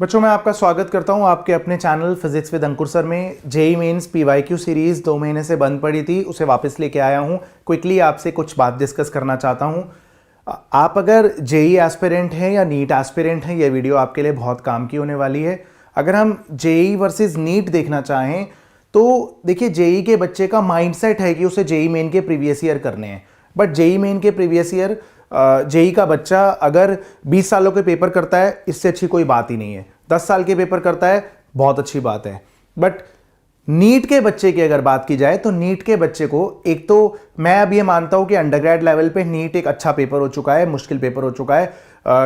बच्चों मैं आपका स्वागत करता हूं आपके अपने channel physics with Ankur sir में। जेई मेंस पीवाईक्यू सीरीज 2 महीने से बंद पड़ी थी, उसे वापस लेके आया हूं। क्विकली आपसे कुछ बात डिस्कस करना चाहता हूं। आप अगर जेई एस्पिरेंट हैं या नीट एस्पिरेंट हैं, यह वीडियो आपके लिए बहुत काम की होने वाली है। अगर हम जेई वर्सेस नीट देखना चाहें तो देखिए, जेई के बच्चे का माइंडसेट है कि उसे जेई मेन के प्रीवियस ईयर करने हैं, बट जेई मेन के प्रीवियस ईयर जेई का बच्चा अगर 20 सालों के पेपर करता है, इससे अच्छी कोई बात ही नहीं है। 10 साल के पेपर करता है, बहुत अच्छी बात है। बट नीट के बच्चे की अगर बात की जाए तो नीट के बच्चे को, एक तो मैं अब ये मानता हूं कि अंडरग्रेड लेवल पे नीट एक अच्छा पेपर हो चुका है, मुश्किल पेपर हो चुका है,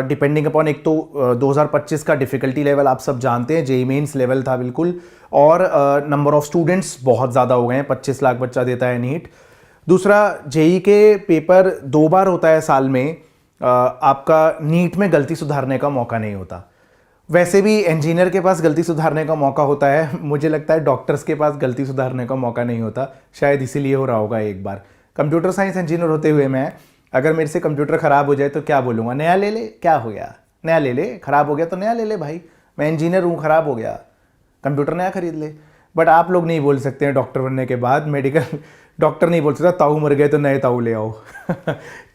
डिपेंडिंग अपॉन, एक तो 2025 का डिफिकल्टी लेवल आप सब जानते हैं, जेई मेंस लेवल था बिल्कुल, और नंबर ऑफ स्टूडेंट्स बहुत ज़्यादा हो गए हैं, 25 लाख बच्चा देता है नीट। दूसरा, जेई के पेपर 2 बार होता है साल में, आपका नीट में गलती सुधारने का मौका नहीं होता। वैसे भी इंजीनियर के पास गलती सुधारने का मौका होता है, मुझे लगता है डॉक्टर्स के पास गलती सुधारने का मौका नहीं होता, शायद इसीलिए हो रहा होगा। एक बार कंप्यूटर साइंस इंजीनियर होते हुए मैं, अगर मेरे से कंप्यूटर ख़राब हो जाए तो क्या बोलूँगा, नया ले ले, क्या हो गया, नया ले ले, ख़राब हो गया तो नया ले ले भाई, मैं इंजीनियर हूँ, ख़राब हो गया, कंप्यूटर नया खरीद ले। बट आप लोग नहीं बोल सकते हैं डॉक्टर बनने के बाद, मेडिकल डॉक्टर नहीं बोल सकता ताऊ मर गए तो नए ताऊ ले आओ।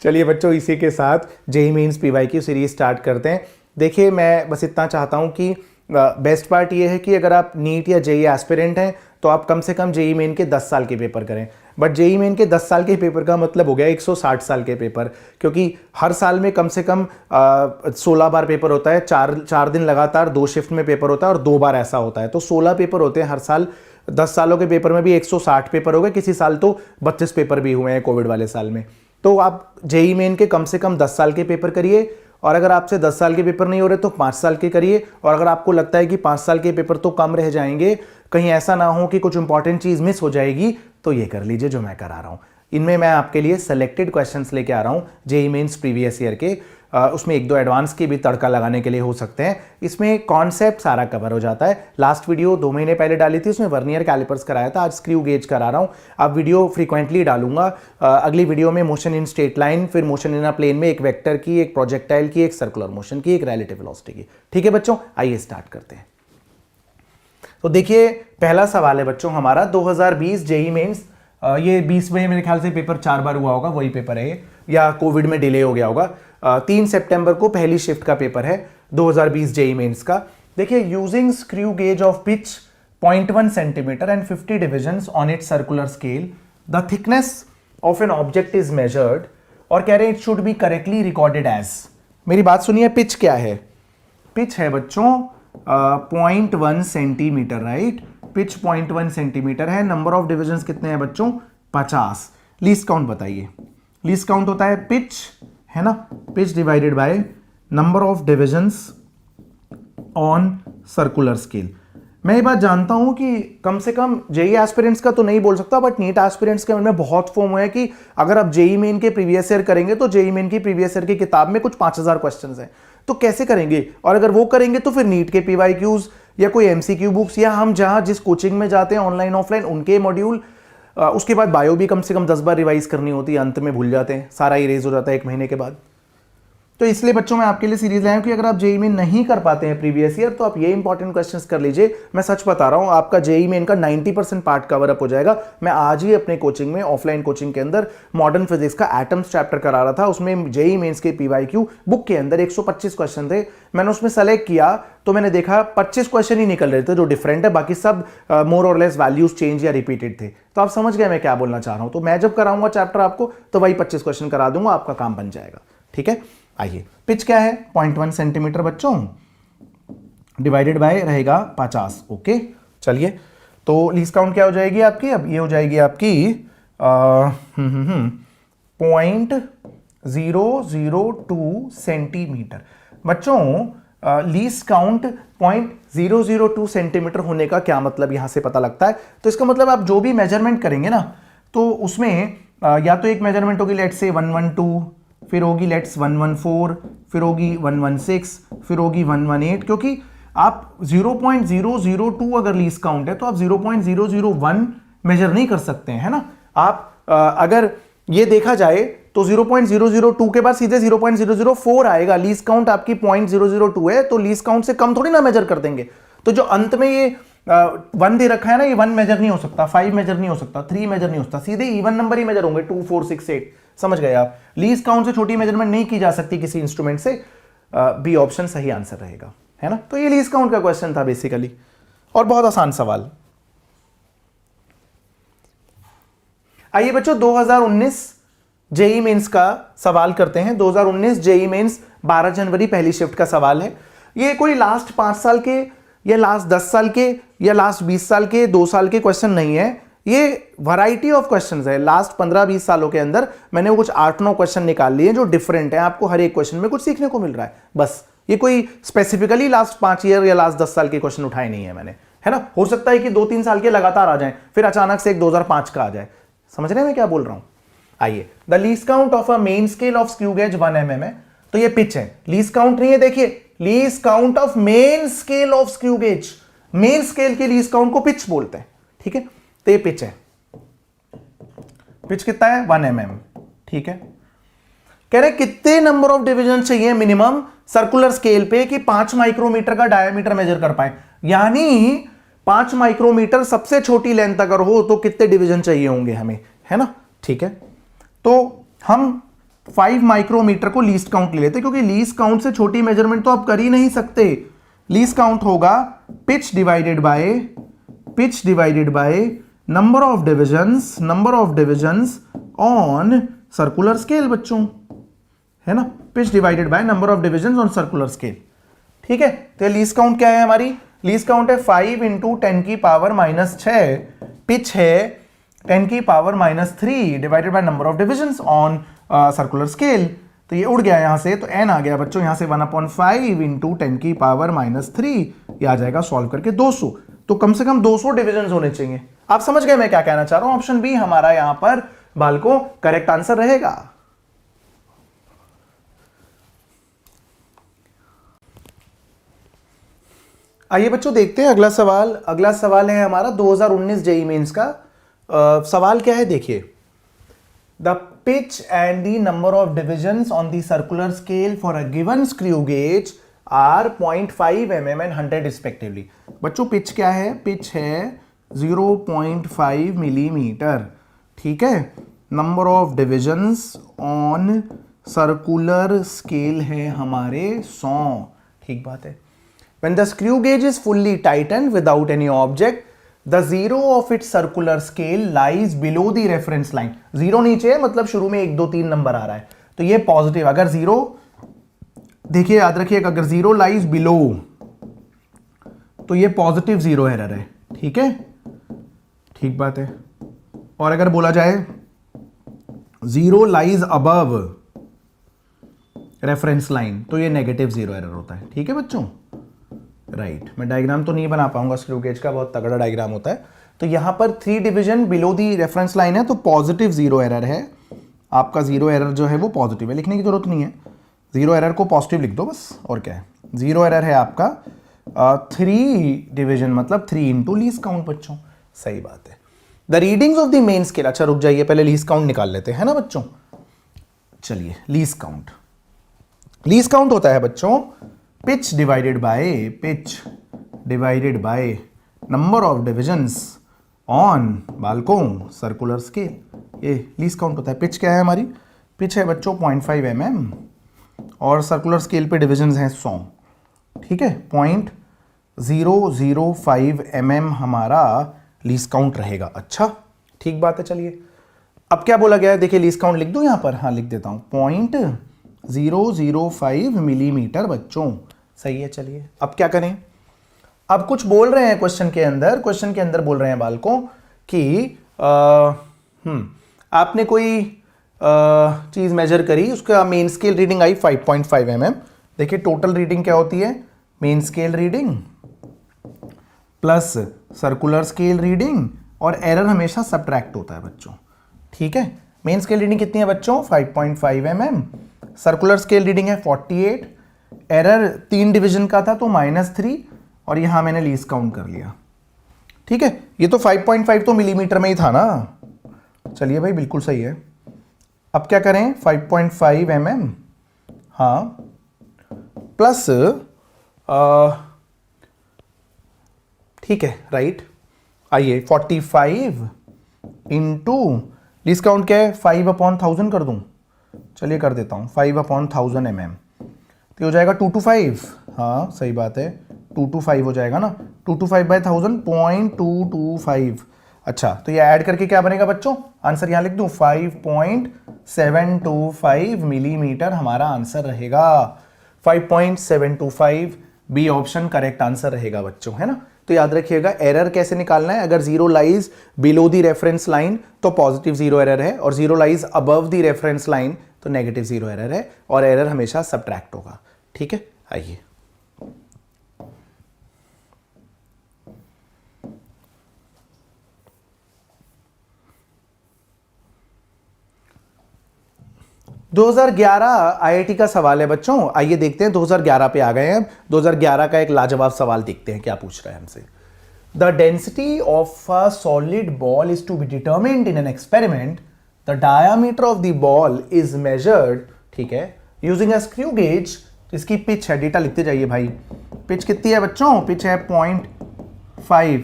चलिए बच्चों, इसी के साथ JEE mains PYQ series start करते हैं। देखिए, मैं बस इतना चाहता हूं कि बेस्ट पार्ट ये है कि अगर आप नीट या जेई एस्पिरेंट हैं तो आप कम से कम जेई मेन के 10 साल के पेपर करें। बट जेई मेन के 10 साल के पेपर का मतलब हो गया 160 साल के पेपर, क्योंकि हर साल में कम से कम 16 बार पेपर होता है, चार दिन लगातार 2 शिफ्ट में पेपर होता है, और 2 बार ऐसा होता है, तो 16 पेपर होते हैं हर साल। 10 सालों के पेपर में भी 160 पेपर हो गए, किसी साल तो 32 पेपर भी हुए हैं कोविड वाले साल में। तो आप जेई मेन के कम से कम 10 साल के पेपर करिए, और अगर आपसे 10 साल के पेपर नहीं हो रहे तो 5 साल के करिए। और अगर आपको लगता है कि 5 साल के पेपर तो कम रह जाएंगे, कहीं ऐसा ना हो कि कुछ इंपॉर्टेंट चीज मिस हो जाएगी, तो ये कर लीजिए जो मैं करा रहा हूं। इनमें मैं आपके लिए सेलेक्टेड क्वेश्चंस लेके आ रहा हूं जेई मेंस प्रीवियस ईयर के, उसमें 1-2 एडवांस के भी तड़का लगाने के लिए हो सकते हैं। इसमें कॉन्सेप्ट सारा कवर हो जाता है। लास्ट वीडियो 2 महीने पहले डाली थी, उसमें वर्नियर कैलिपर्स कराया था, आज स्क्रू गेज करा रहा हूं। अब वीडियो फ्रीक्वेंटली डालूंगा। अगली वीडियो में मोशन इन स्ट्रेट लाइन, फिर मोशन इन अ प्लेन में एक वेक्टर की, एक प्रोजेक्टाइल की, एक सर्कुलर मोशन की, एक रिलेटिव वेलोसिटी की। ठीक है बच्चों, आइए स्टार्ट करते हैं। तो देखिए, पहला सवाल है बच्चों हमारा 2020 जेई मेंस। ये 20 में मेरे ख्याल से पेपर 4 बार हुआ होगा, वही पेपर है ये, या कोविड में डिले हो गया होगा। 3 सितंबर को पहली शिफ्ट का पेपर है 2020 जेई मेंस का। देखिए, using screw gauge of pitch 0.1 centimeter and 50 divisions on its circular scale, the thickness of an object is measured, और कह रहे हैं it should be correctly recorded as. मेरी बात सुनिए, पिच क्या है? पिच है बच्चों 0.1 सेंटीमीटर, राइट? पिच 0.1 सेंटीमीटर है। नंबर ऑफ डिविजन्स कितने हैं बच्चों? 50। लीस्ट काउंट बताइए। लीस्ट काउंट होता है पिच, है ना, pitch divided by number of divisions on circular scale. मैं ये बात जानता हूं कि कम से कम जेई एस्पिरेंट्स का तो नहीं बोल सकता, बट नीट एस्पिरेंट्स के मन में बहुत फॉर्म है कि अगर आप जेई मेन के प्रीवियस ईयर करेंगे तो जेई मेन की प्रीवियस ईयर की किताब में कुछ 5000 क्वेश्चंस हैं, तो कैसे करेंगे? और अगर वो करेंगे तो फिर नीट के पीवाईक्यूज या कोई एमसीक्यू बुक्स, या हम जहां जिस कोचिंग में जाते हैं ऑनलाइन ऑफलाइन, उनके मॉड्यूल, उसके बाद बायो भी कम से कम 10 बार रिवाइज करनी होती है, अंत में भूल जाते हैं, सारा इरेज हो जाता है 1 महीने के बाद। तो इसलिए बच्चों मैं आपके लिए सीरीज लाया हूं कि अगर आप जेई मेन नहीं कर पाते हैं प्रीवियस ईयर, तो आप ये इंपॉर्टेंट क्वेश्चंस कर लीजिए। मैं सच बता रहा हूं, आपका जेई मेन का 90% पार्ट कवर अप हो जाएगा। मैं आज ही अपने कोचिंग में, ऑफलाइन कोचिंग के अंदर, मॉडर्न फिजिक्स का एटम्स चैप्टर करा रहा था। उसमें जेई मेंस के पीवाईक्यू बुक के अंदर 125 क्वेश्चन थे। मैंने उसमें सेलेक्ट किया तो मैंने देखा 25 क्वेश्चन ही निकल रहे थे जो डिफरेंट है, बाकी सब मोर और लेस वैल्यूज चेंज या रिपीटेड थे। तो आप समझ गए मैं क्या बोलना चाह रहा हूं। तो मैं जब कराऊंगा चैप्टर आपको, तो वही 25 क्वेश्चन करा दूंगा, आपका काम बन जाएगा। ठीक है, आइए, पिच क्या है? 0.1 सेंटीमीटर बच्चों, डिवाइडेड बाय रहेगा 50। ओके, चलिए, तो लीस्ट काउंट क्या हो जाएगी आपकी? अब ये हो जाएगी आपकी 0.002 सेंटीमीटर। बच्चों, लीस्ट काउंट 0.002 सेंटीमीटर होने का क्या मतलब यहां से पता लगता है? तो इसका मतलब आप जो भी मेजरमेंट करेंगे ना, तो उसमें या तो एक मेजरमेंट होगी लेट्स से 112, फिर होगी लेट्स 114, फिर होगी 116, फिर होगी 118, क्योंकि आप 0.002 अगर लीस्ट काउंट है तो आप 0.001 मेजर नहीं कर सकते हैं, है ना। आप अगर ये देखा जाए तो 0.002 के बाद सीधे 0.004 आएगा। लीस्ट काउंट आपकी 0.002 है, तो लीस्ट काउंट से कम थोड़ी ना मेजर कर देंगे। तो जो अंत में ये 1 दे रखा है ना, ये 1 मेजर नहीं हो सकता, 5 मेजर नहीं हो सकता, 3 मेजर नहीं हो सकता, सीधे इवन नंबर ही मेजर होंगे, 2 4 6 8। समझ गए आप? लीस्ट काउंट से छोटी मेजरमेंट नहीं की जा सकती किसी इंस्ट्रूमेंट से। बी ऑप्शन सही आंसर रहेगा, है ना। तो ये लीस्ट काउंट का क्वेश्चन था बेसिकली, और बहुत आसान सवाल। आइए बच्चों 2019 जेई मेंस का सवाल करते हैं। 2019 जेई मेंस 12 जनवरी पहली शिफ्ट का सवाल है। ये कोई लास्ट 5 साल के या लास्ट 10 साल के या लास्ट 20 साल के, 2 साल के क्वेश्चन नहीं है। ये वैरायटी ऑफ क्वेश्चंस है। लास्ट 15-20 सालों के अंदर मैंने वो कुछ 8-9 क्वेश्चन निकाल लिए जो डिफरेंट है। आपको हर एक क्वेश्चन में कुछ सीखने को मिल रहा है बस। ये कोई स्पेसिफिकली लास्ट 5 ईयर या लास्ट 10 साल के क्वेश्चन उठाए नहीं है मैंने, है ना। हो सकता है कि 2-3 साल के लगातार आ जाएं, फिर अचानक से एक 2005 का आ जाए। समझ रहे हैं मैं क्या बोल रहा हूं? आइए, the least count of a main scale of screw gauge 1 mm है, तो ये पिच है। लीस्ट काउंट नहीं है, देखिए least count of main scale of screw gauge. Main scale के लीस्ट काउंट को पिच बोलते हैं, ठीक है। तो ये पिच है। पिच कितना है? 1 mm, ठीक है। कह रहे कितने नंबर ऑफ डिवीजन चाहिए मिनिमम सर्कुलर स्केल पे कि 5 माइक्रोमीटर का डायमीटर मेजर कर पाए। यानी 5 माइक्रोमीटर सबसे छोटी लेंथ अगर हो तो कितने डिवीजन चाहिए होंगे हमें, है ना। ठीक है, तो हम 5 माइक्रोमीटर को लीस्ट काउंट ले लेते, क्योंकि लीस्ट काउंट से छोटी मेजरमेंट तो आप कर ही नहीं सकते। लीस्ट काउंट होगा pitch divided by number of divisions on circular scale बच्चों, है ना। Pitch divided by number of divisions on circular scale, ठीक है। तो लीस्ट काउंट क्या है हमारी? लीस्ट काउंट है 5 × 10 की पावर -6। पिच है 10 की power -3 divided by number of divisions on circular scale. तो ये उड़ गया यहां से, तो n आ गया बच्चों यहां से 1/5 × 10 की पावर -3। ये आ जाएगा सॉल्व करके 200। तो कम से कम 200 डिविजन्स होने चाहिए। आप समझ गए मैं क्या कहना चाह रहा हूं? ऑप्शन बी हमारा यहां पर बालको करेक्ट आंसर रहेगा। आइए बच्चों देखते हैं अगला सवाल। अगला सवाल है हमारा 2019 जेईई मेंस का। सवाल क्या है देखिए, the pitch and the number of divisions on the circular scale for a given screw gauge are 0.5 mm and 100 respectively. बच्चों पिच क्या है? पिच है 0.5 मिलीमीटर, ठीक है। Number of divisions on circular scale है हमारे 100, ठीक बात है। When the screw gauge is fully tightened without any object, the zero of its circular scale lies below the reference line. Zero नीचे है, मतलब शुरू में 1 2 3 नंबर आ रहा है, तो ये पॉजिटिव। अगर जीरो, देखिए याद रखिए, अगर जीरो लाइज बिलो तो ये पॉजिटिव जीरो एरर है, ठीक है, ठीक बात है। और अगर बोला जाए zero lies above reference line तो ये नेगेटिव जीरो एरर होता है, ठीक है बच्चों। राइट, मैं डायग्राम तो नहीं बना पाऊंगा स्क्रू गेज का, बहुत तगड़ा डायग्राम होता है। तो यहां पर 3 division below the reference line है, तो पॉजिटिव जीरो एरर है। आपका जीरो एरर जो है वो पॉजिटिव है, लिखने की जरूरत नहीं है। जीरो एरर को पॉजिटिव लिख दो बस, और क्या है। जीरो एरर है आपका 3 डिवीजन, मतलब 3 × लीस्ट काउंट बच्चों, सही बात है। The readings of the main scale, अच्छा रुक जाइए, पहले लीस्ट काउंट निकाल लेते हैं ना बच्चों। चलिए लीस्ट काउंट, लीस्ट काउंट होता है बच्चों pitch divided by number of divisions on बालकों सर्कुलर स्केल, ये लीस्ट काउंट होता है। पिच क्या है हमारी? पिच है बच्चों 0.5 mm और सर्कुलर स्केल पे डिविजन्स हैं 100, ठीक है। 0.005 mm हमारा लीस्ट काउंट रहेगा। अच्छा ठीक बात है। चलिए अब क्या बोला गया है, देखिए लीस्ट काउंट लिख दूं यहां पर, हाँ लिख देता हूं, 0.005 मिलीमीटर बच्चों, सही है। चलिए अब क्या करें, अब कुछ बोल रहे हैं क्वेश्चन के अंदर बोल रहे हैं बालकों कि आपने कोई चीज मेजर करी, उसका main scale reading I 5.5 mm। देखिए टोटल रीडिंग क्या होती है, main scale reading plus circular scale reading, और एरर हमेशा सबट्रैक्ट होता है बच्चों, ठीक है। मेन स्केल रीडिंग कितनी है बच्चों? 5.5 mm। सर्कुलर स्केल रीडिंग है 48, एरर 3 डिवीजन का था तो -3, और यहां मैंने लीस्ट काउंट कर लिया, ठीक है। ये तो 5.5 तो मिलीमीटर में ही था ना। चलिए भाई बिल्कुल सही है। अब क्या करें, 5.5 mm, हाँ, प्लस ठीक है, राइट। आइए 45 इंटू लीस्ट काउंट क्या है, 5/1000 कर दूं, चलिए कर देता हूं, 5/1000 mm, तो हो जाएगा 225, हाँ सही बात है, 225 हो जाएगा ना, 225/1000 0.225। अच्छा, तो ये ऐड करके क्या बनेगा बच्चों, आंसर यहां लिख दूं, 5.725 मिलीमीटर हमारा आंसर रहेगा। 5.725 बी ऑप्शन करेक्ट आंसर रहेगा बच्चों, है ना। तो याद रखिएगा एरर कैसे निकालना है, अगर zero lies below the reference line तो पॉजिटिव जीरो एरर है, और zero lies above the reference line तो नेगेटिव जीरो एरर है, और एरर हमेशा सबट्रैक्ट होगा। ठीक है, आइए 2011 आईआईटी का सवाल है बच्चों, आइए देखते हैं 2011 पे आ गए हैं। 2011 का एक लाजवाब सवाल देखते हैं क्या पूछ रहा है हमसे। The density of a solid ball is to be determined in an experiment, the diameter of the ball is measured, ठीक है, यूजिंग अ स्क्रू गेज। इसकी पिच है, डेटा लिखते जाइए भाई, पिच कितनी है बच्चों, पिच है 0.5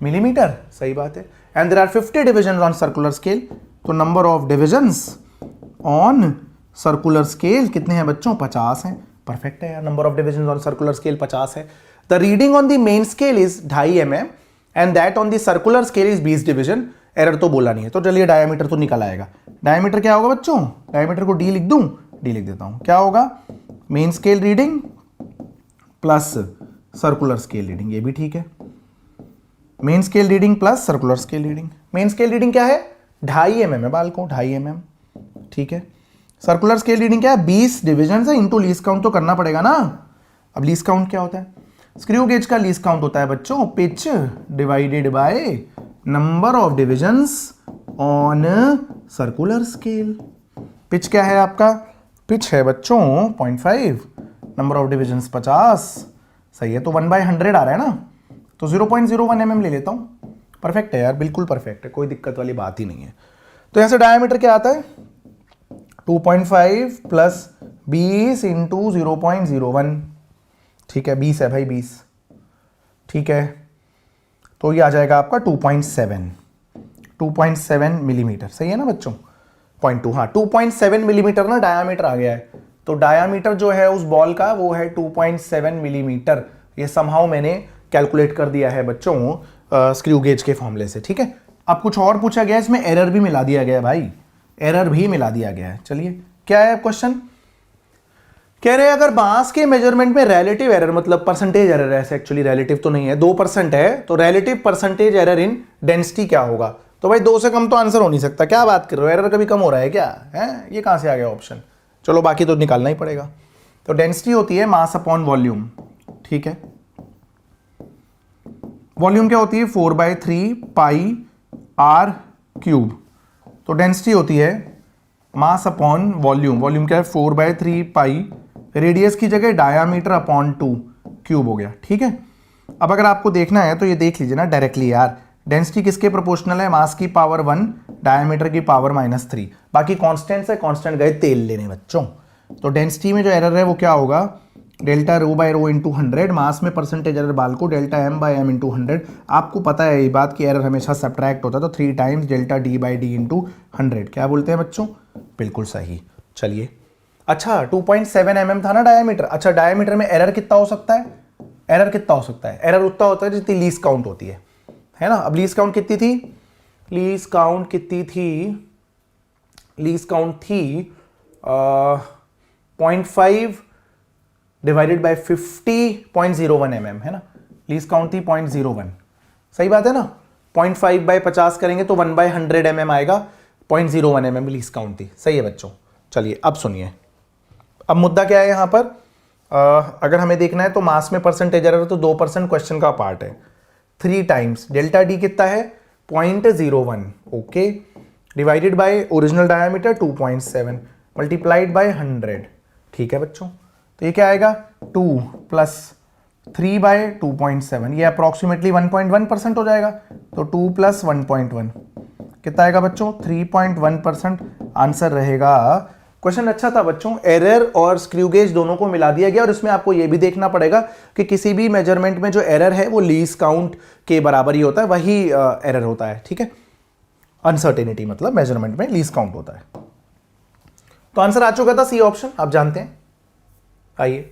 मिलीमीटर, सही बात है, and there are 50 division on circular scale, तो number of divisions on circular scale कितने हैं बच्चों, 50 हैं, परफेक्ट है यार, number of division on circular scale 50 है। The reading on the main scale is 2.5 mm and that on the circular scale is 20 division, error तो बोला नहीं है, तो चलिए डायमीटर तो निकल आएगा। डायमीटर क्या होगा बच्चों, डायमीटर को डी लिख दूं, डी लिख देता हूं, क्या होगा, main scale reading plus circular scale reading, ये भी ठीक है, main scale reading plus circular scale reading. Main scale reading क्या है, 2.5 mm है बालकों, 2.5 mm, ठीक है। सर्कुलर स्केल रीडिंग क्या है, 20 डिविजन है, इनटू लीस्ट काउंट तो करना पड़ेगा ना। अब लीस्ट काउंट क्या होता है, स्क्रू गेज का लीस्ट काउंट होता है बच्चों pitch divided by number of divisions on circular scale. Pitch क्या है आपका, पिच है बच्चों 0.5, नंबर ऑफ डिविजन्स 50, सही है, तो 1/100 आ रहा है ना, तो 0.01 mm ले लेता हूं, परफेक्ट है यार, बिल्कुल परफेक्ट है, कोई दिक्कत वाली बात ही नहीं है। तो यहां से डायमीटर क्या आता है, 2.5 प्लस 20 इंटू 0.01, ठीक है, 20 है भाई, 20, ठीक है, तो ये आ जाएगा आपका 2.7 मिलीमीटर, सही है ना बच्चों, 0.2, हाँ 2.7 मिलीमीटर ना डायामीटर आ गया है, तो डायामीटर जो है उस बॉल का वो है 2.7 मिलीमीटर, ये समहाउ मैंने कैलकुलेट कर दिया है बच्चों स्क्रू गेज के फॉर्मूले से, ठीक है। अब कुछ और पूछा गया, इसमें एरर भी मिला दिया गया है भाई, एरर भी मिला दिया गया है। चलिए क्या है क्वेश्चन, कह रहे हैं अगर मास के मेजरमेंट में रिलेटिव एरर, मतलब परसेंटेज एरर है, एक्चुअली रिलेटिव तो नहीं है, 2% है, तो relative percentage error in density क्या होगा, तो भाई 2 से कम तो आंसर हो नहीं सकता, क्या बात कर रहे हो, एरर कभी कम हो रहा है क्या है, ये कहां से आ गया ऑप्शन, चलो बाकी तो निकालना ही पड़ेगा। तो डेंसिटी होती है मास अपॉन वॉल्यूम, ठीक है, वॉल्यूम क्या होती है 4/3 पाई r क्यूब, तो डेंसिटी होती है मास अपॉन वॉल्यूम, वॉल्यूम क्या है 4/3 पाई, रेडियस की जगह डायामीटर अपॉन 2 क्यूब हो गया, ठीक है। अब अगर आपको देखना है तो ये देख लीजिए ना डायरेक्टली यार, डेंसिटी किसके प्रोपोर्शनल है, मास की पावर 1 डायमीटर की पावर -3, बाकी कांस्टेंट्स है, कांस्टेंट गए तेल लेने बच्चों, तो डेंसिटी में जो एरर है वो क्या होगा, delta rho by rho into 100, mass में परसेंटेज एरर बाल को delta M by M into 100, आपको पता है ये बात की एरर हमेशा सब्ट्रैक्ट होता है, तो 3 times delta D by D into 100, क्या बोलते हैं बच्चों, बिल्कुल सही। चलिए अच्छा 2.7 mm था ना डायमीटर, अच्छा डायमीटर में एरर कितना हो सकता है, एरर कितना हो सकता है, एरर उतना होता है जितनी लीस्ट काउंट होती है ना। अब लीस्ट काउंट कितनी थी, लीस्ट काउंट कितनी थी, लीस्ट काउंट थी 0.5 डिवाइडेड बाय 50.01 mm, है ना, लीस्ट काउंट थी 0.01, सही बात है ना, 0.5/50 करेंगे तो 1/100 mm आएगा, 0.01 mm लीस्ट काउंट थी, सही है बच्चों। चलिए अब सुनिए, अब मुद्दा क्या है यहां पर, अगर हमें देखना है तो मास में परसेंटेज एरर तो 2% क्वेश्चन का पार्ट है, 3 टाइम्स डेल्टा डी कितना है 0.01, okay, divided by original diameter 2.7 multiplied by 100, ठीक है बच्चों, तो ये क्या आएगा 2 प्लस 3/2.7, ये अप्रॉक्सीमेटली 1.1% हो जाएगा, तो 2 प्लस 1.1 कितना आएगा बच्चों 3.1%, आंसर रहेगा, क्वेश्चन अच्छा था बच्चों, एरर और स्क्रू गेज दोनों को मिला दिया गया और इसमें आपको यह भी देखना पड़ेगा कि किसी भी मेजरमेंट में जो एरर है वो लीस्ट काउंट के बराबर ही होता है, वही एरर होता है, ठीक है। अनसर्टेनिटी मतलब मेजरमेंट में लीस्ट काउंट होता है। तो आंसर आ चुका था सी ऑप्शन, आप जानते हैं। आइए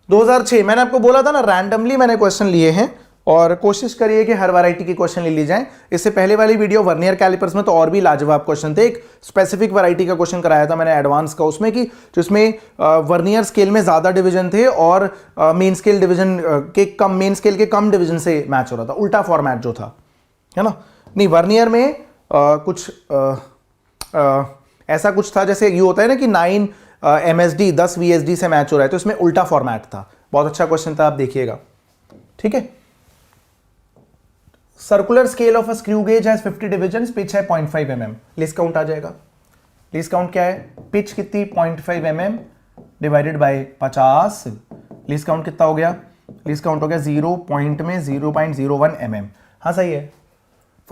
2006, मैंने आपको बोला था ना रैंडमली मैंने क्वेश्चन लिए हैं और कोशिश करिए कि हर वैरायटी के क्वेश्चन ले ली जाएं। इससे पहले वाली वीडियो वर्नियर कैलिपर्स में तो और भी लाजवाब क्वेश्चन थे। एक स्पेसिफिक वैरायटी का क्वेश्चन कराया था मैंने एडवांस का, उसमें कि जिसमें वर्नियर स्केल में ज्यादा डिवीजन थे और मेन स्केल डिवीजन के कम, मेन स्केल के कम डिवीजन से मैच हो रहा था, उल्टा फॉर्मेट जो था, है ना। नहीं, वर्नियर में कुछ ऐसा कुछ था, जैसे ये होता है ना कि 9 MSD 10 VSD से मैच हो रहा है, तो इसमें उल्टा फॉर्मेट था। बहुत अच्छा क्वेश्चन था, आप देखिएगा, ठीक है। Circular scale of a screw gauge has 50 division, pitch है 0.5 mm, लीस्ट काउंट आ जाएगा। लीस्ट काउंट क्या है, पिच कितनी 0.5 mm divided by 50, least count कितना हो गया, लीस्ट काउंट हो गया 0.01 mm। हाँ सही है।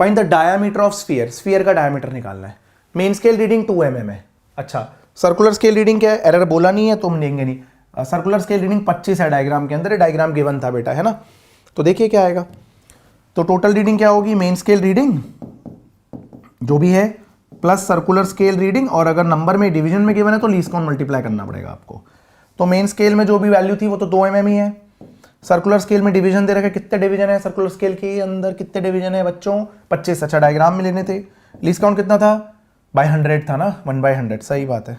Find the diameter of sphere, sphere का डायामीटर निकालना है। मेन स्केल रीडिंग 2 mm है। अच्छा, सर्कुलर स्केल रीडिंग क्या है, एरर बोला नहीं है तो हम लेंगे नहीं। सर्कुलर स्केल रीडिंग 25 है डायग्राम के अंदर, डायग्राम गिवन था बेटा, है ना। तो देखिए क्या आएगा, तो टोटल रीडिंग क्या होगी, मेन स्केल रीडिंग जो भी है प्लस सर्कुलर स्केल रीडिंग, और अगर नंबर में डिवीजन में गिवन है तो लीस्ट काउंट मल्टीप्लाई करना पड़ेगा आपको। तो मेन स्केल में जो भी वैल्यू थी वो तो 2 mm ही है। सर्कुलर स्केल में डिवीजन दे रखा है, कितने डिवीजन है सर्कुलर स्केल के अंदर, कितने डिवीजन है बच्चों, 25। अच्छा, डायग्राम में लेने थे। लीस्ट काउंट कितना था, बाय 100 था ना, 1/100, सही बात है।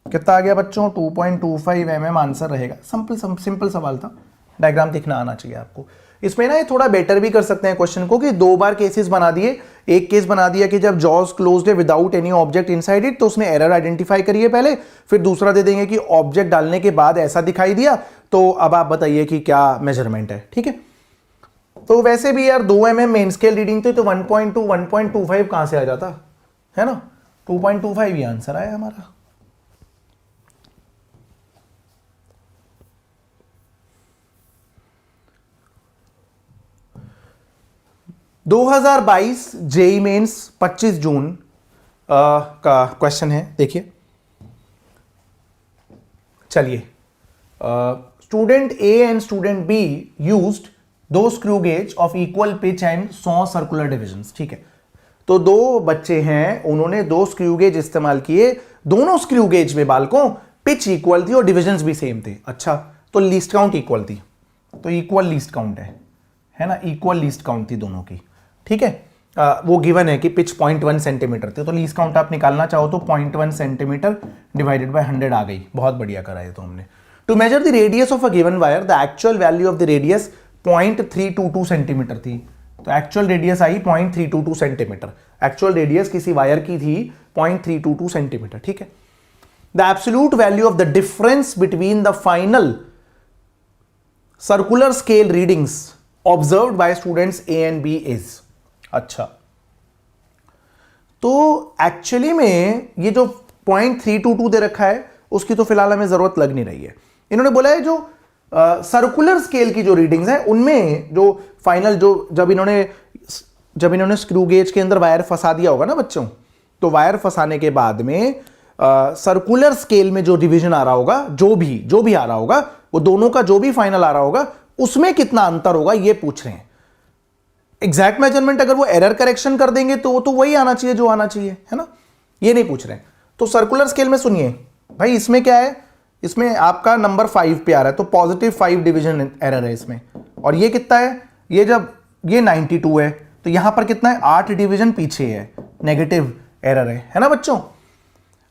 कितना आ गया बच्चों, 2.25 mm आंसर रहेगा। सिंपल सवाल था, डायग्राम दिखना आना चाहिए आपको। इसमें ना ये थोड़ा बेटर भी कर सकते हैं क्वेश्चन को कि 2 बार केसेस बना दिए। एक केस बना दिया कि जब जॉज क्लोज्ड है without any object inside it, तो उसमें एरर आइडेंटिफाई करिए पहले, फिर दूसरा दे देंगे कि ऑब्जेक्ट डालने के बाद ऐसा दिखाई दिया, तो अब आप बताइए कि क्या मेजरमेंट है, ठीक है। तो वैसे भी यार 2 mm मेन स्केल रीडिंग थी, तो 1.2 1.25 कहां से आ जाता, है ना। 2.25 ही आंसर आया हमारा। दो 2022 जेई मेंस 25 जून का क्वेश्चन है, देखिए। चलिए, student A and student be used 2 screw gauge of equal pitch and 100 circular divisions, ठीक है। तो 2 बच्चे हैं, उन्होंने 2 स्क्रू गेज इस्तेमाल किए, दोनों स्क्रू गेज में बालकों पिच इक्वल थी और डिविजन्स भी सेम थे। अच्छा, तो लीस्ट काउंट इक्वल थी, तो इक्वल लीस्ट काउंट है ना, इक्वल लीस्ट काउंट थी दोनों की, ठीक है। वो गिवन है कि पिच 0.1 सेंटीमीटर थी, तो लीस्ट काउंट आप निकालना चाहो तो 0.1 सेंटीमीटर डिवाइडेड बाय 100 आ गई। बहुत बढ़िया करा है तो हमने। To measure the radius of a given wire, the actual value of the radius 0.322 centimeter थी, तो एक्चुअल रेडियस आई 0.322 सेंटीमीटर। एक्चुअल रेडियस किसी वायर की थी 0.322 सेंटीमीटर, ठीक है। The absolute value of the difference between the final circular scale readings observed by students A and B is. अच्छा, तो एक्चुअली में ये जो 0.322 दे रखा है उसकी तो फिलहाल हमें जरूरत लग नहीं रही है। इन्होंने बोला है जो सर्कुलर स्केल की जो रीडिंग्स हैं उनमें जो फाइनल, जो जब इन्होंने स्क्रू गेज के अंदर वायर फंसा दिया होगा ना बच्चों, तो वायर फंसाने के बाद में सर्कुलर स्केल में जो डिवीजन आ रहा होगा, जो भी आ रहा होगा, वो दोनों का जो भी फाइनल आ रहा होगा उसमें कितना अंतर होगा, ये पूछ रहे हैं। एग्जैक्ट मेजरमेंट अगर वो एरर करेक्शन कर देंगे तो वो तो वही आना चाहिए जो आना चाहिए, है ना, ये नहीं पूछ रहे हैं। तो सर्कुलर स्केल में सुनिए भाई, इसमें क्या है, इसमें आपका नंबर 5 पे आ रहा है, तो +5 डिवीजन एरर है इसमें। और ये कितना है, ये जब ये 92 है तो यहां पर कितना है, 8 डिवीजन पीछे है, नेगेटिव एरर है ना बच्चों।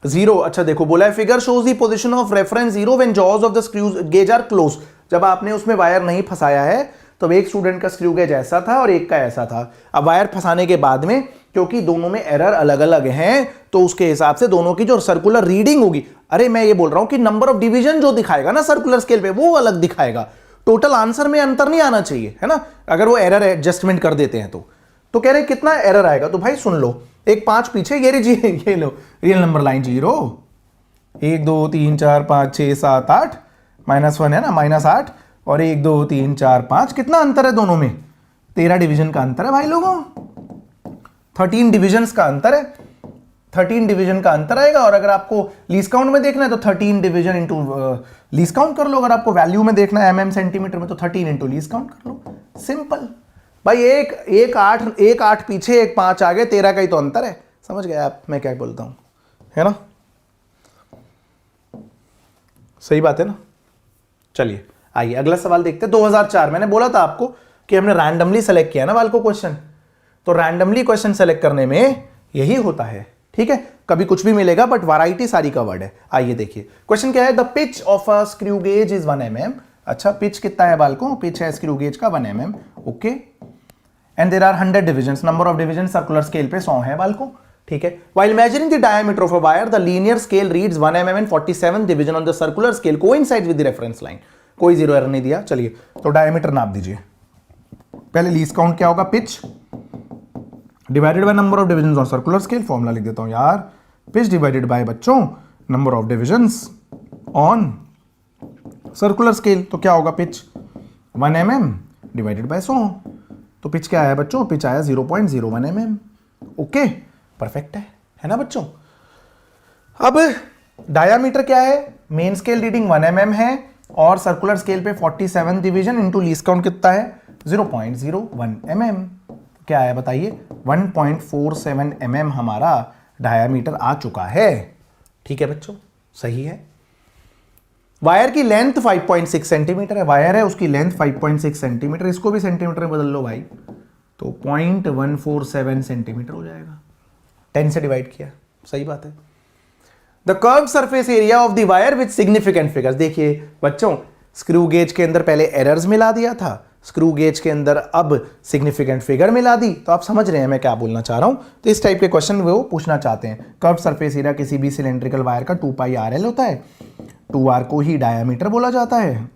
0, अच्छा देखो बोला है figure shows the position of reference 0 when jaws of the screw gauge are close. जब आपने उसमें वायर नहीं फंसाया है तो एक स्टूडेंट का स्क्रू गेज ऐसा था और एक का ऐसा था। अब वायर फंसाने के बाद में क्योंकि दोनों में एरर अलग अलग हैं, तो उसके हिसाब से दोनों की जो सर्कुलर रीडिंग होगी, अरे मैं ये बोल रहा हूं कि नंबर ऑफ डिवीजन जो दिखाएगा ना सर्कुलर स्केल पे वो अलग दिखाएगा, टोटल आंसर में अंतर नहीं आना चाहिए, है ना। अगर वो एरर एडजस्टमेंट कर देते हैं तो कह रहे कितना एरर आएगा, तो भाई सुन लो, एक 5 पीछे, ये लो रियल नंबर लाइन 0, 1 2 3 4 5 6 7 8 -1 है ना, -8, और 1 2 3 4 5, कितना अंतर है दोनों में, 13 डिवीजन का अंतर है भाई लोगों, 13 डिविजन्स का अंतर है। 13 डिवीजन का अंतर आएगा। और अगर आपको लीस्ट काउंट में देखना है तो 13 डिवीजन इंटू लीस्ट काउंट कर लो। अगर आपको वैल्यू में देखना है एमएम सेंटीमीटर में तो 13 इंटू लीस्ट काउंट कर लो। सिंपल भाई, एक 8 पीछे, एक 5 आगे, 13 का ही तो अंतर है। समझ गए आप मैं क्या बोलता हूं, है ना? सही बात है ना? चलिए आइए अगला सवाल देखते हैं। 2004 मैंने बोला था आपको कि हमने रैंडमली सेलेक्ट किया ना वाल को क्वेश्चन, तो रैंडमली क्वेश्चन सेलेक्ट करने में यही होता है, ठीक है? कभी कुछ भी मिलेगा बट वैरायटी सारी कवर्ड है। आइए देखिए क्वेश्चन क्या है। The pitch of a screw gauge is 1 mm। अच्छा, पिच कितना है बालकों? पिच है स्क्रू गेज का 1 mm। Okay, and there are 100 divisions. Number of division circular scale पे 100 है बालकों, ठीक है? While measuring the diameter of a wire, the linear scale reads 1 mm and 47 division on the circular scale coincides with the reference line। कोई zero error नहीं दिया। चलिए तो डायमीटर नाप दीजिए। पहले लीस्ट काउंट क्या होगा? Pitch divided by number of divisions on circular scale. Formula लिख देता हूं यार, पिच डिवाइडेड बाय बच्चों number of divisions on circular scale. तो क्या होगा? Pitch 1 mm divided by 100। तो पिच क्या है बच्चों? पिच आया 0.01 mm। ओके, परफेक्ट है ना बच्चों? अब डायामीटर क्या है? मेन स्केल रीडिंग 1 mm है और सर्कुलर स्केल पे 47 डिवीजन इंटू लीस्ट काउंट कितना है? 0.01 mm। क्या है बताइए? 1.47 mm हमारा डायामीटर आ चुका है, ठीक है बच्चों? सही है। वायर की लेंथ 5.6 सेंटीमीटर है। वायर है, उसकी लेंथ 5.6 सेंटीमीटर। इसको भी सेंटीमीटर में बदल लो भाई, तो 0.147 सेंटीमीटर हो जाएगा। 10 से डिवाइड किया, सही बात है। The curve surface area of the wire with significant figures. देखिए बच्चों, स्क्रू गेज के अंदर पहले एरर्स मिला दिया था, स्क्रू गेज के अंदर अब सिग्निफिकेंट फिगर मिला दी, तो आप समझ रहे हैं मैं क्या बोलना चाह रहा हूं। तो इस टाइप के क्वेश्चन वो पूछना चाहते हैं। कर्व सरफेस एरिया किसी भी सिलेंड्रिकल वायर का 2πRL होता है। 2R को ही डायामीटर बोला जाता है।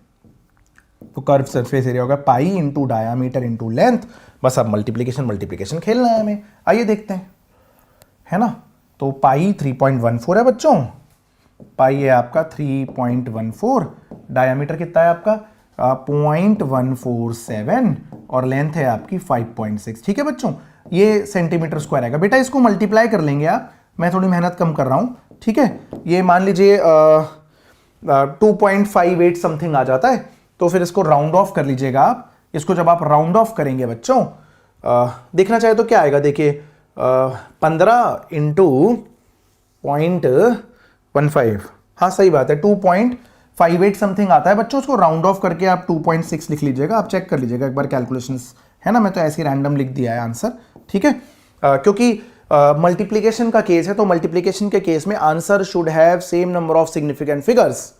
तो कर्व सरफेस एरिया होगा pi into diameter into length. बस अब मल्टीप्लीकेशन खेलना है हमें। आइए देखते हैं, है ना? तो पाई 3.14 है बच्चों। पाई है आपका 3.14। डायामीटर कितना है आपका? 0.147 और लेंथ है आपकी 5.6। ठीक है बच्चों, ये सेंटीमीटर स्क्वायर आएगा। बेटा इसको मल्टीप्लाई कर लेंगे आप, मैं थोड़ी मेहनत कम कर रहा हूं, ठीक है? ये मान लीजिए 2.58 समथिंग आ जाता है, तो फिर इसको राउंड ऑफ कर लीजिएगा आप। इसको जब आप राउंड ऑफ करेंगे बच्चों, देखना चाहे तो क्या आएगा? देखिए 15 इंटू 0.15, हाँ सही बात है, 2.58 समथिंग आता है बच्चों। उसको राउंड ऑफ करके आप 2.6 लिख लीजिएगा। आप चेक कर लीजिएगा एक बार कैलकुलेशंस, है ना? मैं तो ऐसे ही रैंडम लिख दिया है आंसर, ठीक है? क्योंकि मल्टीप्लिकेशन का केस है, तो मल्टीप्लिकेशन के केस में answer should have same number of significant figures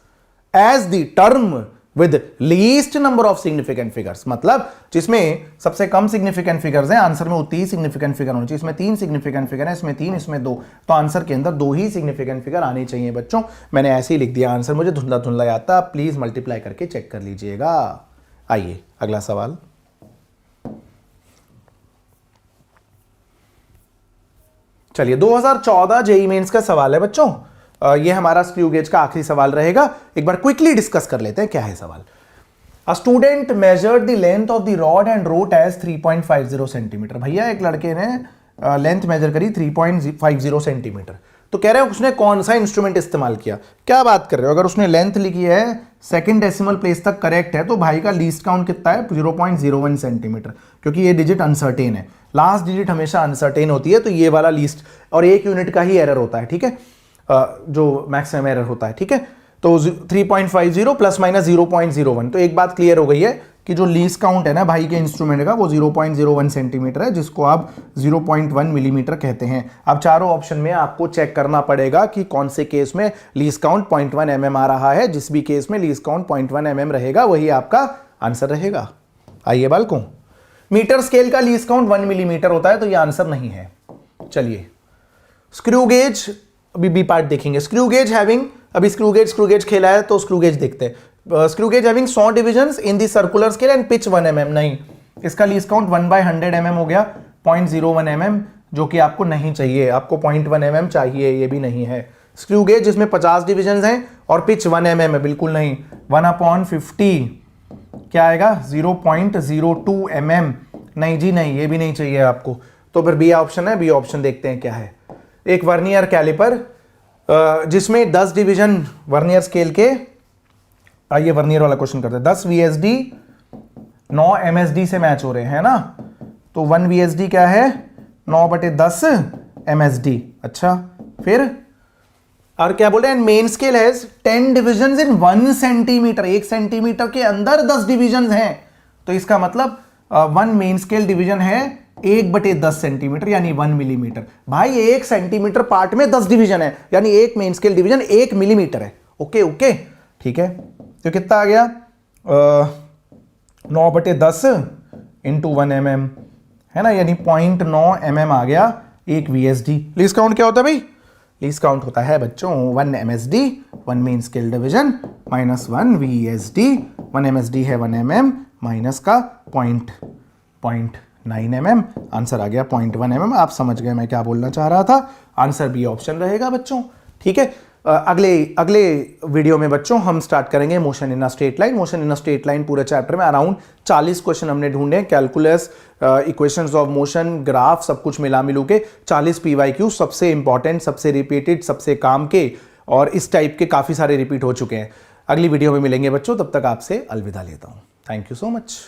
as the term with least number of significant figures. मतलब जिसमें सबसे कम सिग्निफिकेंट फिगर्स हैं, आंसर में उतनी ही सिग्निफिकेंट फिगर होनी चाहिए। इसमें 3 सिग्निफिकेंट फिगर है, इसमें 3, इसमें 2, तो आंसर के अंदर 2 ही सिग्निफिकेंट फिगर आने चाहिए बच्चों। मैंने ऐसे ही लिख दिया आंसर, मुझे धुंधला धुंधला याद था, प्लीज मल्टीप्लाई करके चेक कर लीजिएगा। आइए अगला सवाल। चलिए 2014 जेईई मेंस का सवाल है बच्चों। ये हमारा स्क्रू गेज का आखिरी सवाल रहेगा। एक बार क्विकली डिस्कस कर लेते हैं क्या है सवाल। A student measured the length of the rod and wrote as 3.50 centimeter. भैया एक लड़के ने लेंथ मेजर करी 3.50 सेंटीमीटर, तो कह रहे हैं उसने कौन सा इंस्ट्रूमेंट इस्तेमाल किया। क्या बात कर रहे हो? अगर उसने लेंथ लिखी है सेकंड डेसिमल प्लेस तक करेक्ट है, तो भाई का लीस्ट काउंट कितना है? 0.01 सेंटीमीटर, क्योंकि ये डिजिट अनसर्टेन है। लास्ट डिजिट हमेशा अनसर्टेन होती है, तो ये वाला लीस्ट, और 1 यूनिट का ही एरर होता है, ठीक है? जो मैक्सिमम एरर होता है, ठीक है? तो 3.50 प्लस माइनस 0.01। तो एक बात क्लियर हो गई है कि जो लीस्ट काउंट है ना भाई के इंस्ट्रूमेंट का, वो 0.01 सेंटीमीटर है, जिसको आप 0.1 मिलीमीटर कहते हैं। अब चारों ऑप्शन में आपको चेक करना पड़ेगा कि कौन से केस में लीस्ट काउंट 0.1 mm आ रहा है। जिस भी केस में लीस्ट काउंट 0.1 mm रहेगा वही आपका आंसर रहेगा। आइए बालकों, मीटर स्केल का लीस्ट काउंट 1 मिलीमीटर होता है, तो ये आंसर नहीं है। चलिए स्क्रू गेज, अभी बी पार्ट देखेंगे। स्क्रू गेज हैविंग, अभी स्क्रू गेज खेला है तो स्क्रू गेज देखते हैं। Screw gauge having 100 divisions in the circular scale and pitch 1 mm। नहीं, इसका लीस्ट काउंट 1/100 mm हो गया, 0.01 mm, जो कि आपको नहीं चाहिए। आपको 0.1 mm चाहिए, ये भी नहीं है। स्क्रू गेज जिसमें 50 डिविजन्स हैं और पिच 1 mm है, बिल्कुल नहीं। 1/50 क्या आएगा? 0.02 mm। नहीं जी नहीं, ये भी नहीं चाहिए आपको। तो फिर बी ऑप्शन है, बी ऑप्शन देखते हैं क्या है। एक वर्नियर कैलिपर जिसमें 10 डिवीजन वर्नियर स्केल के, आइए वर्नियर वाला क्वेश्चन करते हैं। 10 VSD 9 MSD से मैच हो रहे हैं ना, तो 1 VSD क्या है 9/10 MSD। अच्छा फिर और क्या बोल रहे हैं, मेन स्केल है 10 डिविजन इन 1 सेंटीमीटर, 1 सेंटीमीटर के अंदर 10 डिविजन हैं, तो इसका मतलब 1 मेन स्केल डिवीजन है 1/10 सेंटीमीटर यानी 1 मिलीमीटर। भाई 1 सेंटीमीटर पार्ट में 10 डिवीजन है, यानी 1 मेन स्केल डिवीजन 1 मिलीमीटर है। ओके ओके ठीक है, तो कितना आ गया 9/10 इंटू 1 mm है ना, यानी 0.9 mm आ गया 1 VSD। लीस्ट काउंट क्या होता है भाई, लीस्ट काउंट होता है बच्चों 1 MSD 1 main scale division minus 1 VSD। 1 MSD है 1 mm माइनस का 0.9 mm, आंसर आ गया 0.1 mm। आप समझ गए मैं क्या बोलना चाह रहा था, आंसर बी ऑप्शन रहेगा बच्चों। ठीक है, अगले वीडियो में बच्चों हम स्टार्ट करेंगे motion in a straight line. Motion in a straight line पूरे चैप्टर में अराउंड 40 क्वेश्चन हमने ढूंढे, calculus, equations of motion, graph, सब कुछ मिला मिलू के 40 PYQ, सबसे इंपॉर्टेंट, सबसे रिपीटेड, सबसे काम के, और इस टाइप के काफी सारे रिपीट हो चुके हैं। अगली वीडियो में मिलेंगे बच्चों, तब तक आपसे अलविदा लेता हूं। Thank you so much.